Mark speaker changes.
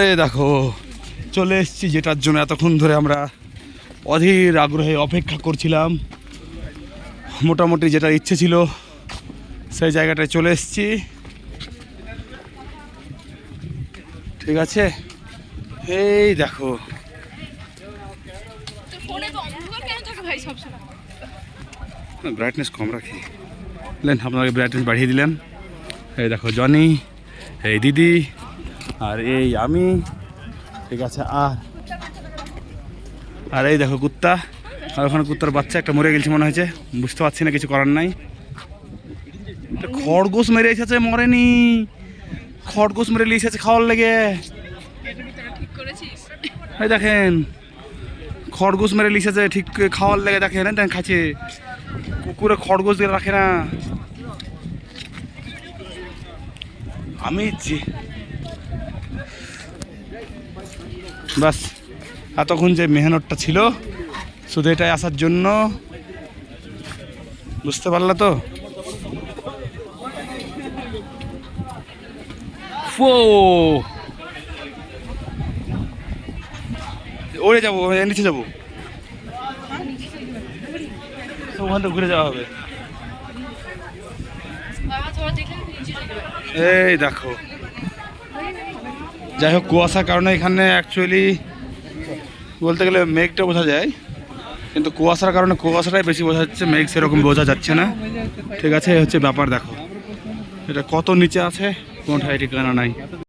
Speaker 1: এই দেখো চলে এসেছি, যেটার জন্য এতক্ষণ ধরে আমরা অধীর আগ্রহে অপেক্ষা করছিলাম। মোটামুটি যেটা ইচ্ছে ছিল সেই জায়গাটায় চলে এসেছি। ঠিক আছে, এই দেখো ব্রাইটনেস কম রাখি, আপনাকে ব্রাইটনেস বাড়িয়ে দিলাম। এই দেখো জনি, এই দিদি, আর এই আমি। ঠিক আছে, আর এই দেখো কুত্তা, আর ওখানে কুত্তার বাচ্চা একটা মরে গেছে মনে হয়েছে, বুঝতে পারছি না, কিছু করার নাই। খরগোশ মেরে এসেছে, মরেনি, খরগোশ মেরে নিয়ে এসেছে খাওয়ার লেগে। এই দেখেন খরগোশ মেরে লিখেছে ঠিক খাওয়ার লেগে, দেখেন খাচ্ছে। কুকুরে খরগোশ দিয়ে রাখে না। আমি বাস এতক্ষণ যে মেহনতটা ছিল শুধু এটাই আসার জন্য, বুঝতে পারলা তো? ওরে যাবো, নিচে যাবো, ওখান থেকে ঘুরে যাওয়া হবে। এই দেখো, যাই হোক কুয়াশার কারণে এখানে অ্যাকচুয়ালি বলতে গেলে মেঘটা বোঝা যায়, কিন্তু কুয়াশার কারণে কুয়াশাটাই বেশি বোঝা যাচ্ছে, মেঘ সেরকম বোঝা যাচ্ছে না। ঠিক আছে, হচ্ছে ব্যাপার। দেখো এটা কত নিচে আছে, কোনটাই ঠিকানা নাই।